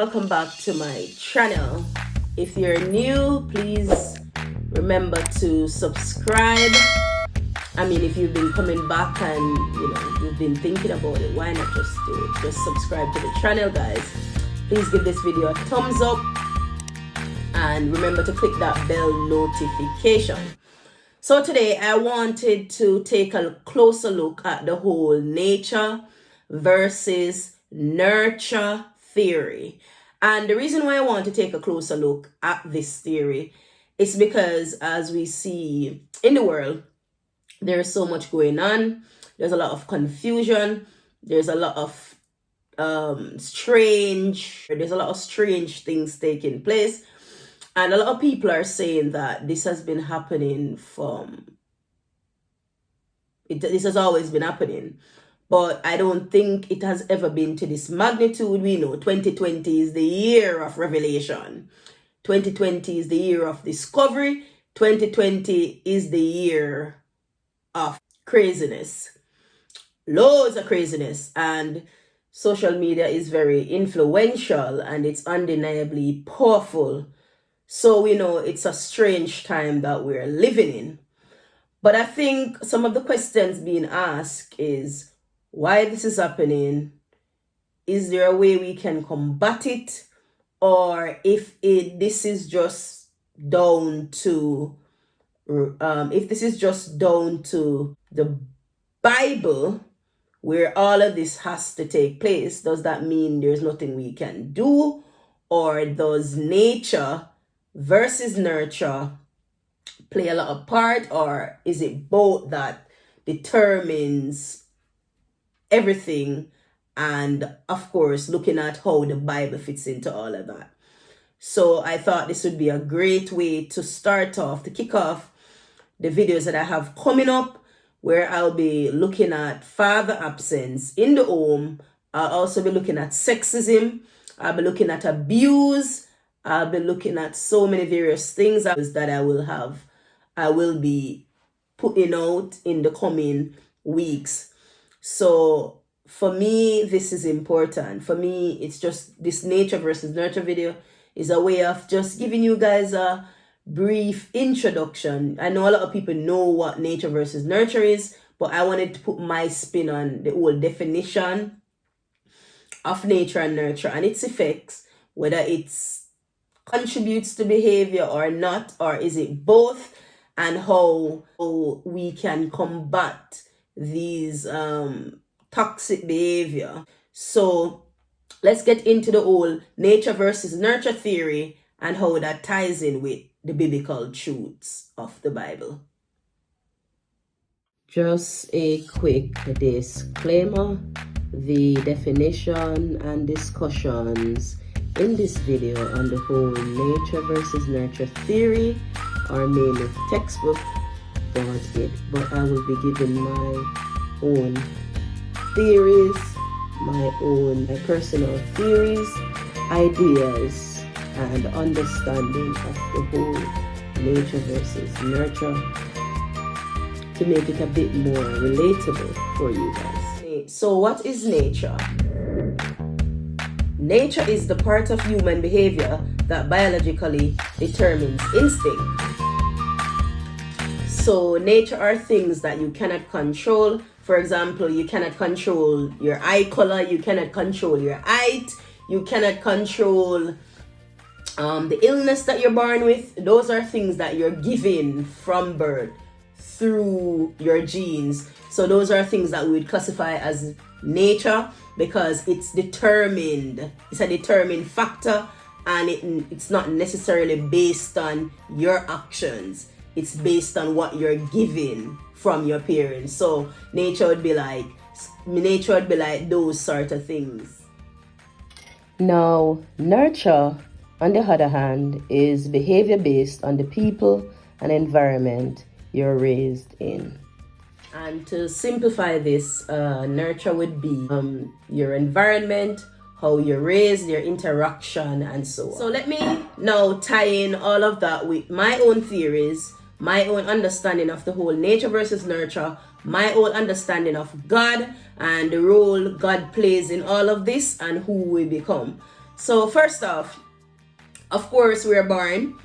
welcome back to my channel. If you're new, please remember to subscribe. I mean, if you've been coming back and you've been thinking about it, why not just do it? Just subscribe to the channel, guys. Please give this video a thumbs up and remember to click that bell notification. So today I wanted to take a closer look at the whole nature versus nurture theory. And the reason why I want to take a closer look at this theory is because, as we see in the world, there's so much going on. There's a lot of confusion. There's a lot of strange things taking place. And a lot of people are saying that this has been happening this has always been happening. But I don't think it has ever been to this magnitude. We know 2020 is the year of revelation. 2020 is the year of discovery. 2020 is the year of craziness. Loads of craziness. And social media is very influential and it's undeniably powerful. So we know it's a strange time that we're living in. But I think some of the questions being asked is, why this is happening? Is there a way we can combat it? Or this is just down to the Bible, where all of this has to take place, does that mean there's nothing we can do? Or does nature versus nurture play a lot of part? Or is it both that determines everything? And of course, looking at how the Bible fits into all of that. So I thought this would be a great way to kick off the videos that I have coming up, where I'll be looking at father absence in the home. I'll also be looking at sexism. I'll be looking at abuse. I'll be looking at so many various things that I will be putting out in the coming weeks. So for me, this is important. For me, it's just this nature versus nurture video is a way of just giving you guys a brief introduction. I know a lot of people know what nature versus nurture is, but I wanted to put my spin on the whole definition of nature and nurture and its effects, whether it's contributes to behavior or not, or is it both, and how we can combat these toxic behavior. So let's get into the whole nature versus nurture theory and how that ties in with the biblical truths of the Bible. Just a quick disclaimer: the definition and discussions in this video on the whole nature versus nurture theory are mainly textbook, but I will be giving my own theories, my personal theories, ideas, and understanding of the whole nature versus nurture to make it a bit more relatable for you guys. So what is nature? Nature is the part of human behavior that biologically determines instinct. So nature are things that you cannot control. For example, you cannot control your eye color, you cannot control your height, you cannot control the illness that you're born with. Those are things that you're given from birth through your genes. So those are things that we would classify as nature, because it's determined. It's a determined factor, and it's not necessarily based on your actions. It's based on what you're given from your parents. So nature would be like those sort of things. Now, nurture, on the other hand, is behavior based on the people and environment you're raised in. And to simplify this, nurture would be your environment, how you're raised, your interaction, and so on. So let me now tie in all of that with my own theories, my own understanding of the whole nature versus nurture, my own understanding of God and the role God plays in all of this and who we become. So first off, of course, we're born.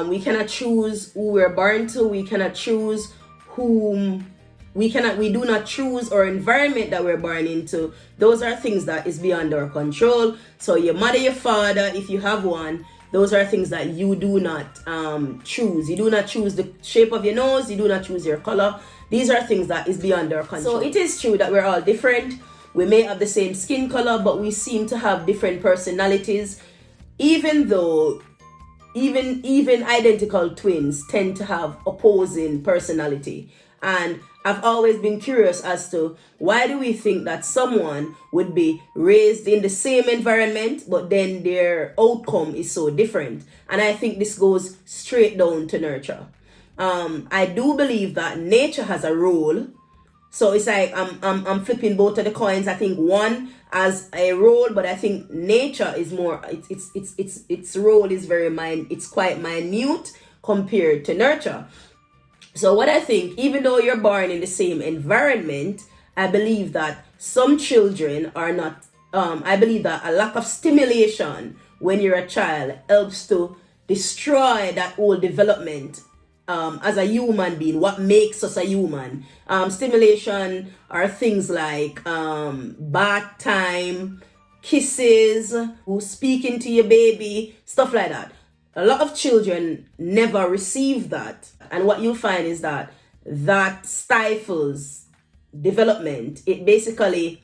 We cannot choose who we're born to. We cannot choose whom we do not choose our environment that we're born into. Those are things that is beyond our control. So your mother, your father, if you have one, those are things that you do not choose. You do not choose the shape of your nose. You do not choose your color. These are things that is beyond our control. So it is true that we're all different. We may have the same skin color, but we seem to have different personalities, even though even identical twins tend to have opposing personality. And I've always been curious as to why do we think that someone would be raised in the same environment, but then their outcome is so different. And I think this goes straight down to nurture. I do believe that nature has a role. So it's like I'm flipping both of the coins. I think one as a role, but I think nature is more. Its role is it's quite minute compared to nurture. So what I think, even though you're born in the same environment, I believe that some children are not. I believe that a lack of stimulation when you're a child helps to destroy that whole development. As a human being, what makes us a human. Stimulation are things like bath time, kisses, speaking to your baby, stuff like that. A lot of children never receive that. And what you'll find is that stifles development. It basically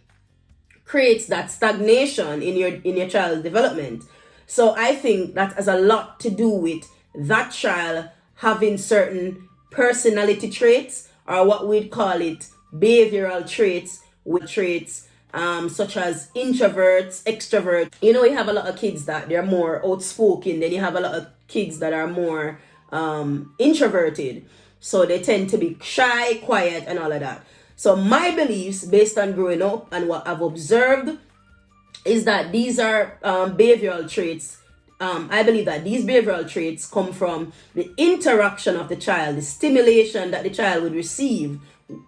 creates that stagnation in your child's development. So I think that has a lot to do with that child having certain personality traits, or what we'd call it behavioral traits, with traits such as introverts, extroverts. You have a lot of kids that they're more outspoken, then you have a lot of kids that are more introverted. So they tend to be shy, quiet, and all of that. So my beliefs, based on growing up and what I've observed, is that these are behavioral traits. I believe that these behavioral traits come from the interaction of the child, the stimulation that the child would receive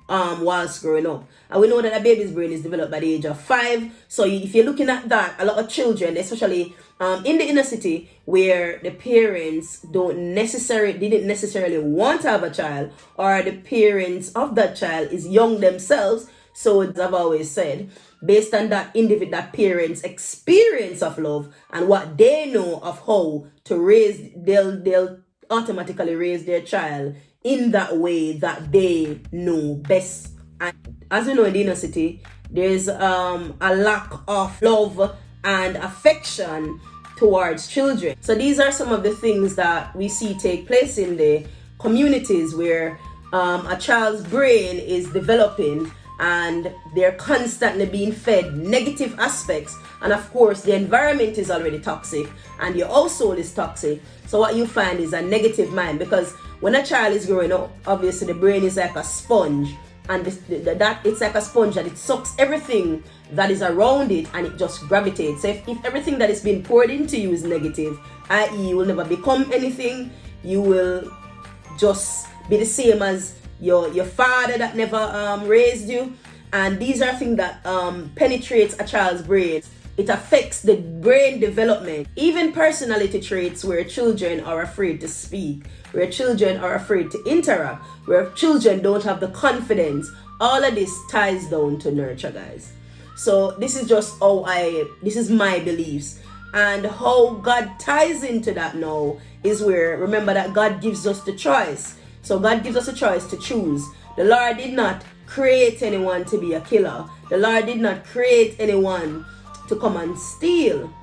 whilst growing up. And we know that a baby's brain is developed by the age of 5. So if you're looking at that, a lot of children, especially in the inner city, where the parents didn't necessarily want to have a child, or the parents of that child is young themselves. So as I've always said, based on that parents' experience of love and what they know of how to raise, they'll automatically raise their child in that way that they know best. And as we know, in the inner city, there's a lack of love and affection towards children. So these are some of the things that we see take place in the communities where a child's brain is developing, and they're constantly being fed negative aspects. And of course, the environment is already toxic and your household is toxic. So what you find is a negative mind, because when a child is growing up, obviously the brain is like a sponge, and it's like a sponge that it sucks everything that is around it and it just gravitates. So if everything that is being poured into you is negative, i.e. you will never become anything, you will just be the same as your father that never raised you. And these are things that penetrates a child's brain. It affects the brain development. Even personality traits, where children are afraid to speak, where children are afraid to interact, where children don't have the confidence. All of this ties down to nurture, guys. So this is just this is my beliefs. And how God ties into that now is where, remember that God gives us the choice. So God gives us a choice to choose. The Lord did not create anyone to be a killer. The Lord did not create anyone to come and steal.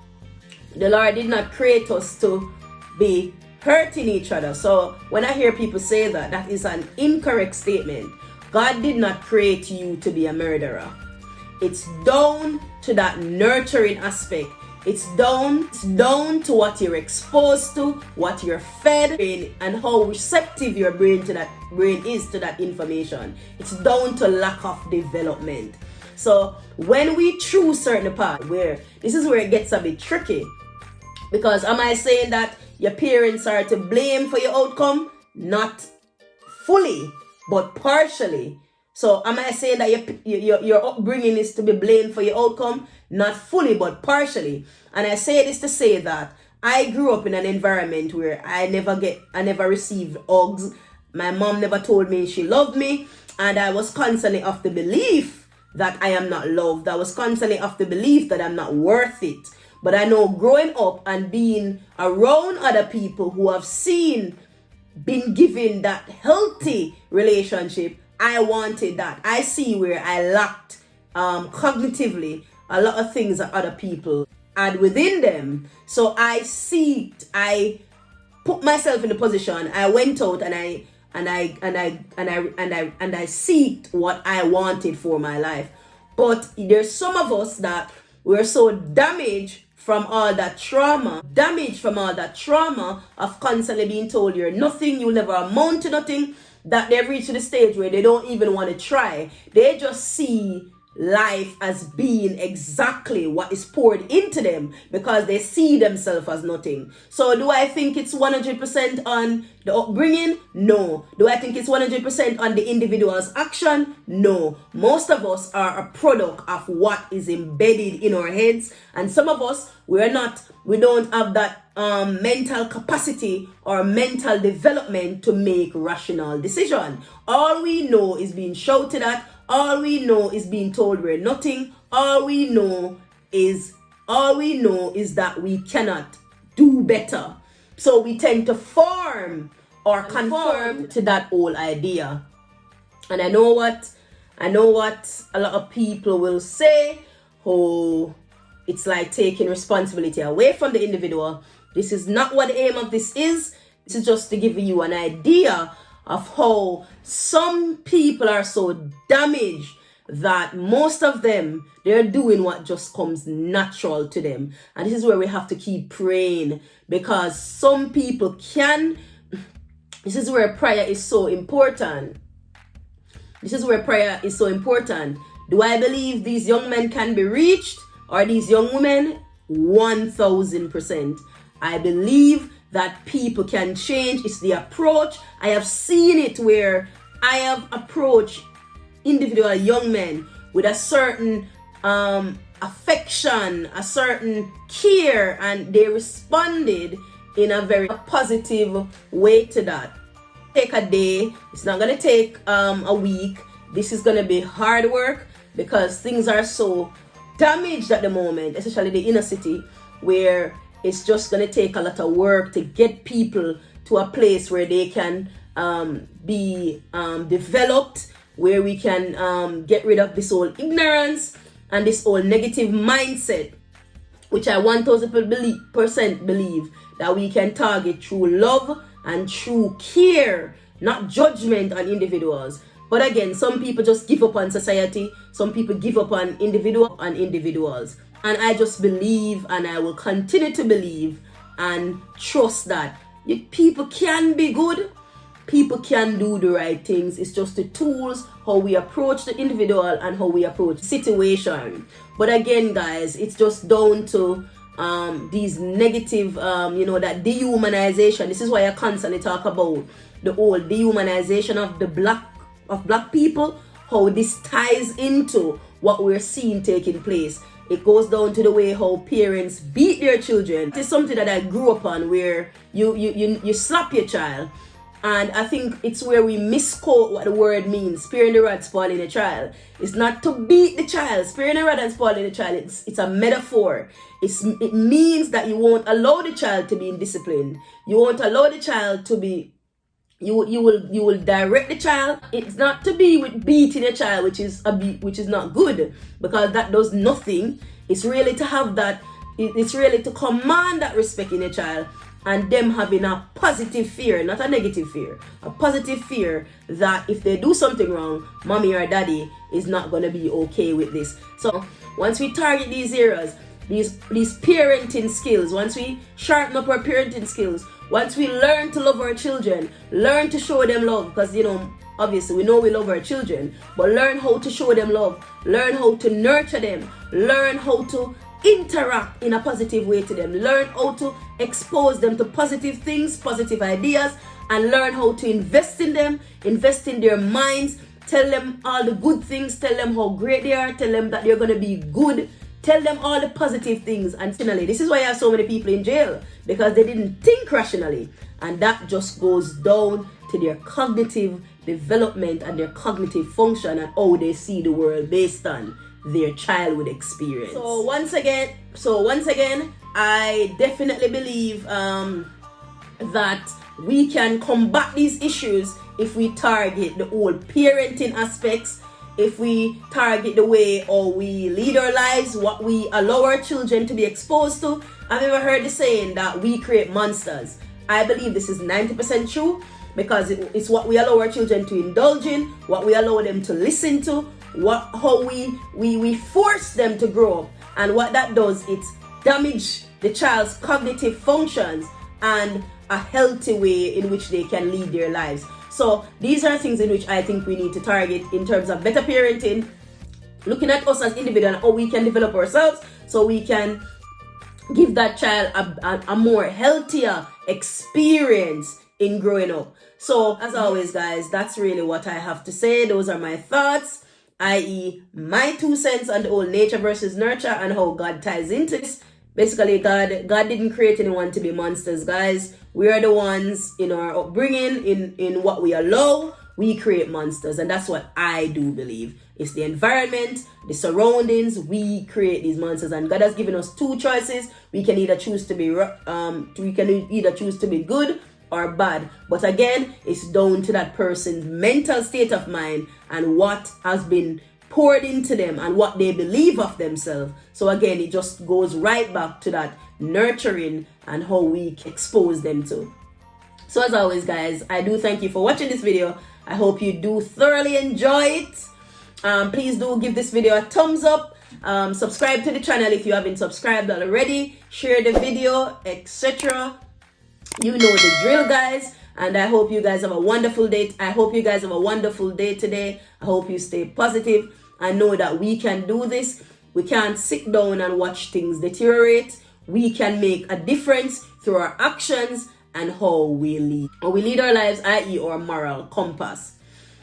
The Lord did not create us to be hurting each other. So when I hear people say that, that is an incorrect statement. God did not create you to be a murderer. It's down to that nurturing aspect. It's down to what you're exposed to, what you're fed, and how receptive your brain is to that information. It's down to lack of development. So when we choose certain paths, this is where it gets a bit tricky. Because am I saying that your parents are to blame for your outcome? Not fully, but partially. So am I saying that your upbringing is to be blamed for your outcome? Not fully, but partially. And I say this to say that I grew up in an environment where I never received hugs. My mom never told me she loved me, and I was constantly of the belief that I am not loved. I was constantly of the belief that I'm not worth it. But I know growing up and being around other people who have been given that healthy relationship, I wanted that. I see where I lacked cognitively a lot of things that other people had within them. So I put myself in a position. I went out and I seeked what I wanted for my life. But there's some of us that we're so damaged from all that trauma of constantly being told you're nothing, you'll never amount to nothing, that they've reached to the stage where they don't even want to try. They just see life as being exactly what is poured into them because they see themselves as nothing. So do I think it's 100% on the upbringing? No. Do I think it's 100% on the individual's action? No. Most of us are a product of what is embedded in our heads, and some of us we don't have that mental capacity or mental development to make rational decision. All we know is being shouted at. All we know is being told we're nothing. All we know is that we cannot do better. So we tend to form or conform to that old idea. And I know what a lot of people will say, oh, it's like taking responsibility away from the individual. This is not what the aim of this is. This is just to give you an idea of how some people are so damaged that most of them, they're doing what just comes natural to them. And this is where we have to keep praying, because some people this is where prayer is so important. Do I believe these young men can be reached, or these young women? 1000%. I believe that people can change. It's the approach. I have seen it where I have approached individual young men with a certain affection, a certain care, and they responded in a very positive way to that. Take a day. It's not going to take a week. This is going to be hard work because things are so damaged at the moment, especially the inner city, where it's just going to take a lot of work to get people to a place where they can be developed, where we can get rid of this whole ignorance and this whole negative mindset, which I 1000% believe that we can target through love and through care, not judgment on individuals. But again, some people just give up on society. Some people give up on individuals. And I just believe, and I will continue to believe and trust that people can be good. People can do the right things. It's just the tools, how we approach the individual and how we approach the situation. But again, guys, it's just down to these negative, that dehumanization. This is why I constantly talk about the whole dehumanization of black people, how this ties into what we're seeing taking place. It goes down to the way how parents beat their children. It's something that I grew up on, where you slap your child. And I think it's where we misquote what the word means. Sparing the rod, spoiling the child. It's not to beat the child. Sparing the rod and spoiling the child, it's a metaphor. It means that you won't allow the child to be indisciplined. You won't allow the child to be... You will direct the child. It's not to be with beating a child, which is not good, because that does nothing. It's really to have that. It's really to command that respect in a child, and them having a positive fear, not a negative fear, a positive fear that if they do something wrong, mommy or daddy is not gonna be okay with this. So once we target these areas, these parenting skills, once we sharpen up our parenting skills, once we learn to love our children, learn to show them love, because obviously we know we love our children, but learn how to show them love, learn how to nurture them, learn how to interact in a positive way to them, learn how to expose them to positive things, positive ideas, and learn how to invest in them, invest in their minds, Tell them all the good things. Tell them how great they are. Tell them that they're going to be good. Tell them all the positive things. And finally, this is why you have so many people in jail, because they didn't think rationally. And that just goes down to their cognitive development and their cognitive function and how they see the world based on their childhood experience. So once again, I definitely believe that we can combat these issues if we target the whole parenting aspects, if we target the way or we lead our lives, what we allow our children to be exposed to. I've ever heard the saying that we create monsters. I believe this is 90% true, because it's what we allow our children to indulge in, what we allow them to listen to, how we force them to grow up. And what that does, it damage the child's cognitive functions and a healthy way in which they can lead their lives. So these are things in which I think we need to target in terms of better parenting, looking at us as individuals and how we can develop ourselves so we can give that child a more healthier experience in growing up. So as always, guys, that's really what I have to say. Those are my thoughts, i.e. my 2 cents on the whole nature versus nurture and how God ties into this. Basically, God didn't create anyone to be monsters, guys. We are the ones in our upbringing, in what we allow, we create monsters. And that's what I do believe. It's the environment, the surroundings, we create these monsters. And God has given us 2 choices. We can either choose to be good or bad. But again, it's down to that person's mental state of mind and what has been poured into them and what they believe of themselves. So again, it just goes right back to that nurturing and how we expose them to. So as always, guys, I do thank you for watching this video. I hope you do thoroughly enjoy it. Please do give this video a thumbs up. Subscribe to the channel if you haven't subscribed already. Share the video, etc. You know the drill, guys. And I hope you guys have a wonderful day. I hope you guys have a wonderful day today. I hope you stay positive and know that we can do this. We can't sit down and watch things deteriorate. We can make a difference through our actions and how we lead. How we lead our lives, i.e. our moral compass.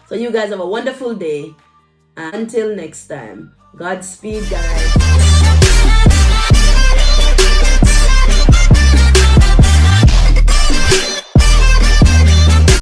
So you guys have a wonderful day. And until next time, Godspeed, guys.